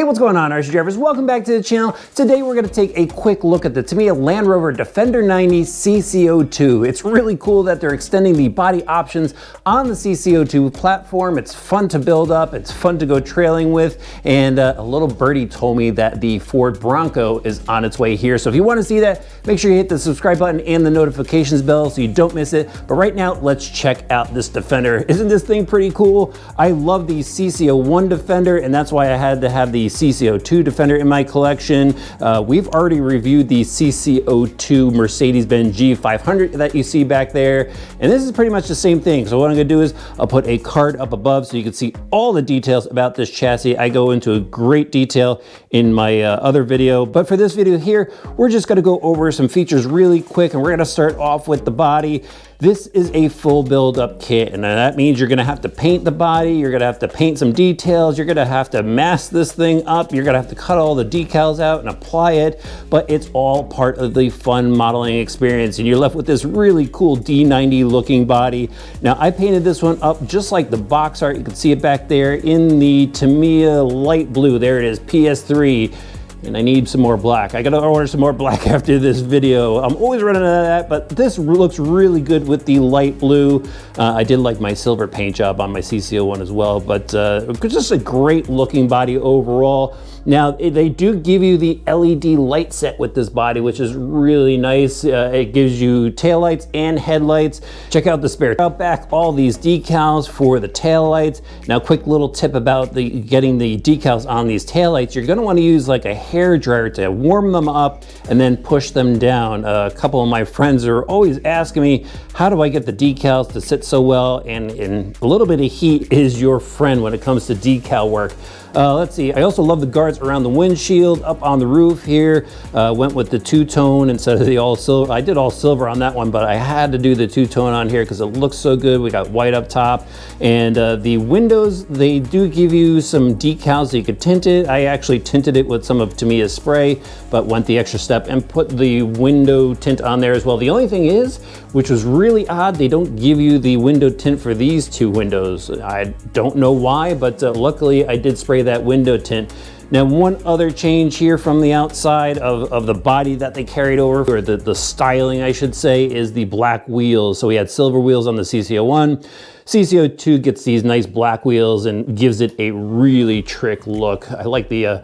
Hey, what's going on, RC drivers? Welcome back to the channel. Today we're going to take a quick look at the Tamiya Land Rover Defender 90 CC-02. It's really cool that they're extending the body options on the CC-02 platform. It's fun to build up, it's fun to go trailing with, and a little birdie told me that the Ford Bronco is on its way here. So if you want to see that, make sure you hit the subscribe button and the notifications bell so you don't miss it. But right now, let's check out this Defender. Isn't this thing pretty cool? I love the CC-01 Defender, and that's why I had to have the CC-02 Defender in my collection. We've already reviewed the CC-02 Mercedes-Benz G500 that you see back there, and this is pretty much the same thing. So what I'm gonna do is I'll put a card up above so you can see all the details about this chassis. I go into a great detail in my other video, but for this video here, we're just gonna go over some features really quick, and we're gonna start off with the body. This is a full build-up kit, and that means you're gonna have to paint the body, you're gonna have to paint some details, you're gonna have to mask this thing up, you're gonna have to cut all the decals out and apply it, but it's all part of the fun modeling experience, and you're left with this really cool D90 looking body. Now, I painted this one up just like the box art. You can see it back there in the Tamiya light blue. There it is, PS3. And I need some more black. I gotta order some more black after this video. I'm always running out of that, but this looks really good with the light blue. I did like my silver paint job on my CC-01 as well, but just a great looking body overall. Now, they do give you the LED light set with this body, which is really nice. It gives you taillights and headlights. Check out the spare out back, all these decals for the taillights. Now, quick little tip about getting the decals on these taillights. You're gonna wanna use like a hair dryer to warm them up and then push them down. A couple of my friends are always asking me, how do I get the decals to sit so well? And a little bit of heat is your friend when it comes to decal work. Let's see, I also love the guards around the windshield, up on the roof here. Went with the two-tone instead of the all silver. I did all silver on that one, but I had to do the two-tone on here because it looks so good. We got white up top. And the windows, they do give you some decals so you could tint it. I actually tinted it with some of Tamiya's spray, but went the extra step and put the window tint on there as well. The only thing is, which was really odd, they don't give you the window tint for these two windows. I don't know why, but luckily I did spray that window tint. Now, one other change here from the outside of the body that they carried over, or the styling I should say, is the black wheels. So we had silver wheels on the CC-01. CC-02 gets these nice black wheels and gives it a really trick look. I like the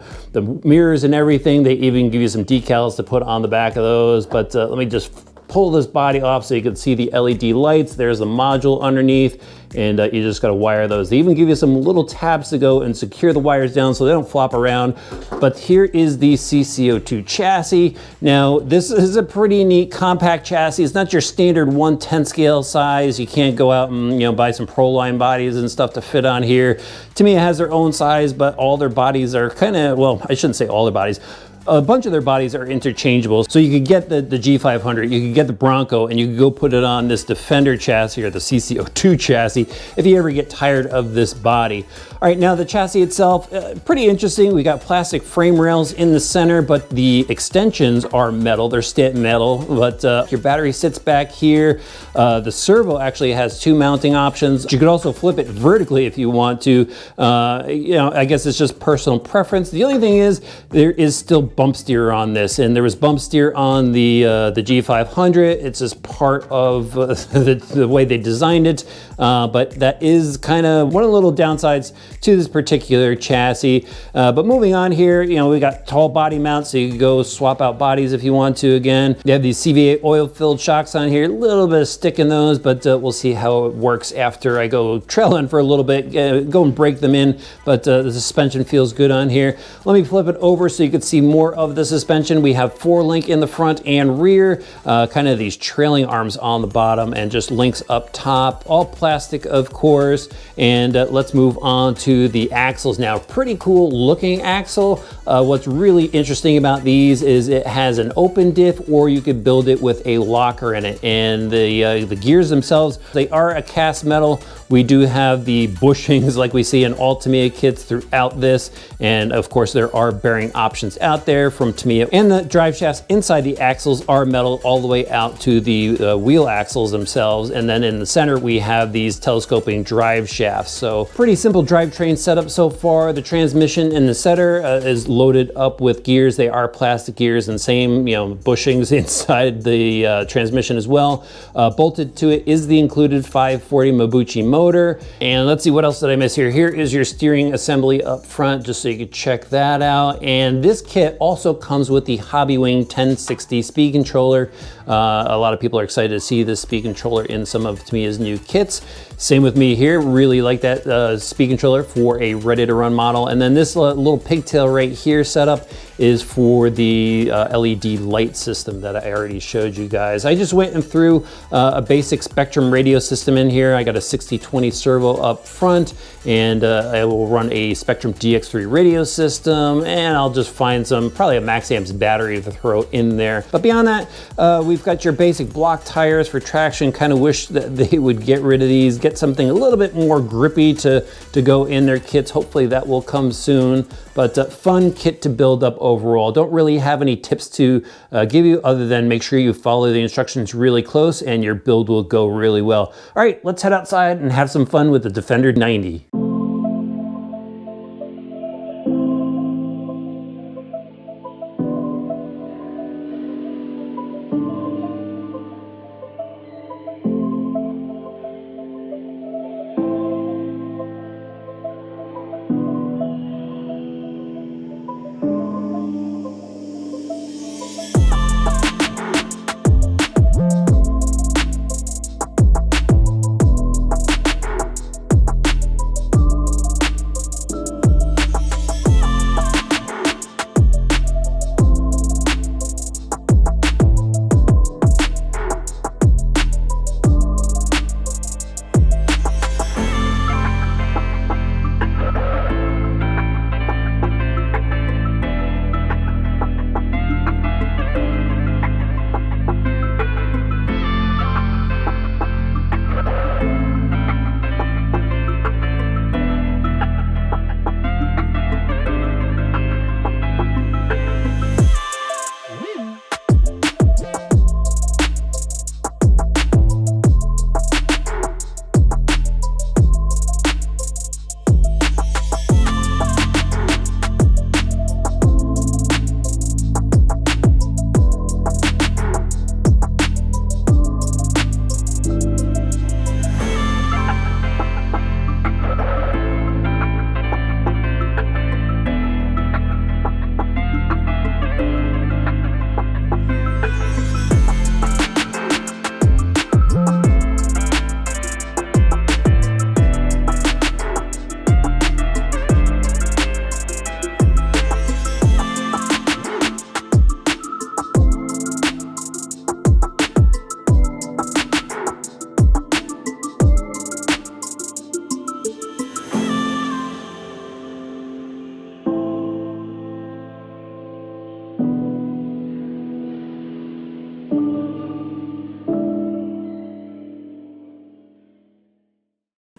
mirrors and everything. They even give you some decals to put on the back of those, but let me just pull this body off so you can see the LED lights. There's the module underneath, and you just gotta wire those. They even give you some little tabs to go and secure the wires down so they don't flop around. But here is the CC-02 chassis. Now, this is a pretty neat compact chassis. It's not your standard 1/10 scale size. You can't go out and buy some Proline bodies and stuff to fit on here. Tamiya has their own size, but all their bodies are kind of, well, I shouldn't say all their bodies. A bunch of their bodies are interchangeable. So you could get the G500, you could get the Bronco, and you could go put it on this Defender chassis or the CC-02 chassis if you ever get tired of this body. All right, now the chassis itself, pretty interesting. We got plastic frame rails in the center, but the extensions are metal. They're stent metal, but your battery sits back here. The Servo actually has two mounting options. You could also flip it vertically if you want to. I guess it's just personal preference. The only thing is there is still bump steer on this, and there was bump steer on the G500. It's just part of the way they designed it, but that is kind of one of the little downsides to this particular chassis. But moving on here, we got tall body mounts, so you can go swap out bodies if you want to again. You have these CVA oil-filled shocks on here, a little bit of stick in those, but we'll see how it works after I go trailing for a little bit, go and break them in, but the suspension feels good on here. Let me flip it over so you can see more of the suspension. We have 4-link in the front and rear, kind of these trailing arms on the bottom, and just links up top, all plastic of course. And let's move on to the axles now. Pretty cool looking axle. What's really interesting about these is it has an open diff, or you could build it with a locker in it. And the gears themselves, they are a cast metal. We do have the bushings like we see in all Tamiya kits throughout this, and of course there are bearing options out there from Tamiya. And the drive shafts inside the axles are metal all the way out to the wheel axles themselves. And then in the center we have these telescoping drive shafts. So pretty simple drivetrain setup so far. The transmission and the setter is loaded up with gears. They are plastic gears, and same, bushings inside the transmission as well. Bolted to it is the included 540 Mabuchi motor. And let's see, what else did I miss here? Here is your steering assembly up front, just so you can check that out. And this kit also comes with the Hobbywing 1060 speed controller. A lot of people are excited to see this speed controller in some of Tamiya's new kits. Same with me here, really like that speed controller for a ready-to-run model. And then this little pigtail right here setup is for the LED light system that I already showed you guys. I just went and threw a basic Spectrum radio system in here. I got a 6020 servo up front, and I will run a Spectrum DX3 radio system, and I'll just find probably a max amps battery to throw in there. But beyond that, we've got your basic block tires for traction. Kind of wish that they would get rid of these, get something a little bit more grippy to go in their kits. Hopefully that will come soon. But fun kit to build up overall. Don't really have any tips to give you other than make sure you follow the instructions really close and your build will go really well. All right, let's head outside and have some fun with the Defender 90.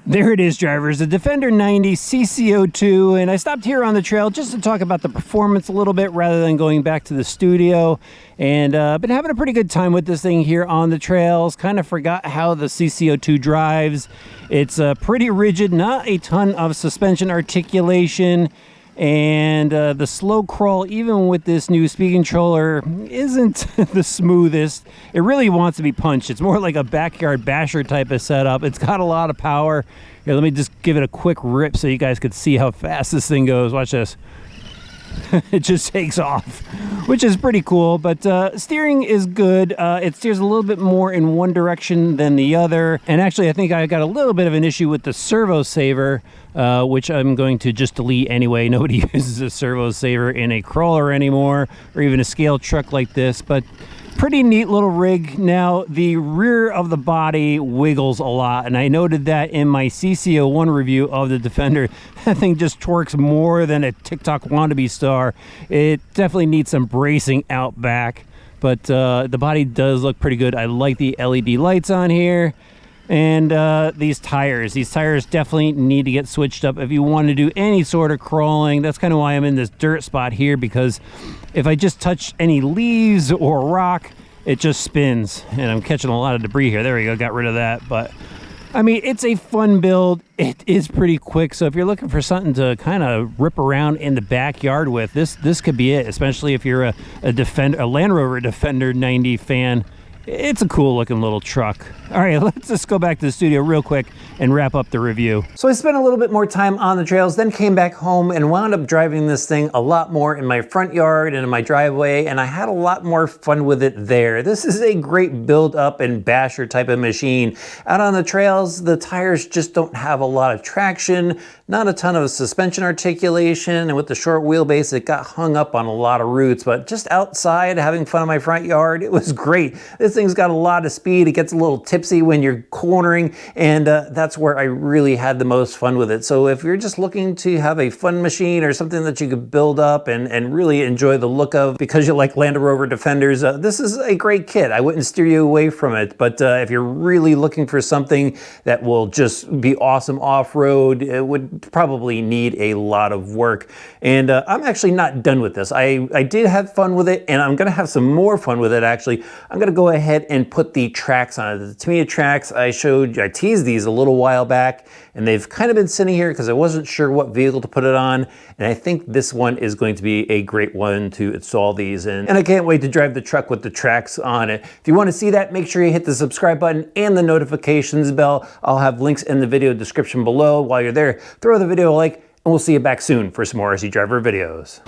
There it is, drivers, the Defender 90 CC-02, and I stopped here on the trail just to talk about the performance a little bit rather than going back to the studio. And been having a pretty good time with this thing here on the trails. Kind of forgot how the CC-02 drives. It's pretty rigid, not a ton of suspension articulation. And the slow crawl, even with this new speed controller, isn't the smoothest. It really wants to be punched. It's more like a backyard basher type of setup. It's got a lot of power. Here, let me just give it a quick rip so you guys could see how fast this thing goes. Watch this. It just takes off, which is pretty cool. But steering is good. It steers a little bit more in one direction than the other. And actually, I think I got a little bit of an issue with the servo saver, which I'm going to just delete anyway. Nobody uses a servo saver in a crawler anymore, or even a scale truck like this. But pretty neat little rig. Now, the rear of the body wiggles a lot, and I noted that in my CC-01 review of the Defender. That thing just twerks more than a TikTok wannabe star. It definitely needs some bracing out back, but the body does look pretty good. I like the LED lights on here. And these tires definitely need to get switched up if you want to do any sort of crawling. That's kind of why I'm in this dirt spot here, because if I just touch any leaves or rock, it just spins. And I'm catching a lot of debris here. There we go, got rid of that. But I mean, it's a fun build. It is pretty quick, so if you're looking for something to kind of rip around in the backyard with, this could be it, especially if you're a Land Rover Defender 90 fan. It's a cool looking little truck. All right, let's just go back to the studio real quick and wrap up the review. So I spent a little bit more time on the trails, then came back home and wound up driving this thing a lot more in my front yard and in my driveway, and I had a lot more fun with it there. This is a great build up and basher type of machine. Out on the trails, the tires just don't have a lot of traction, not a ton of suspension articulation, and with the short wheelbase, it got hung up on a lot of roots, but just outside, having fun in my front yard, it was great. This thing's got a lot of speed. It gets a little tipsy when you're cornering, and that's where I really had the most fun with it. So if you're just looking to have a fun machine or something that you could build up and really enjoy the look of because you like Land Rover Defenders, this is a great kit. I wouldn't steer you away from it, but if you're really looking for something that will just be awesome off-road, it would probably need a lot of work. And I'm actually not done with this. I did have fun with it, and I'm gonna have some more fun with it actually. I'm gonna go ahead and put the tracks on it. The Tamiya tracks, I teased these a little while back, and they've kind of been sitting here because I wasn't sure what vehicle to put it on, and I think this one is going to be a great one to install these in. And I can't wait to drive the truck with the tracks on it. If you want to see that, make sure you hit the subscribe button and the notifications bell. I'll have links in the video description below. While you're there, throw the video a like, and we'll see you back soon for some more RC Driver videos.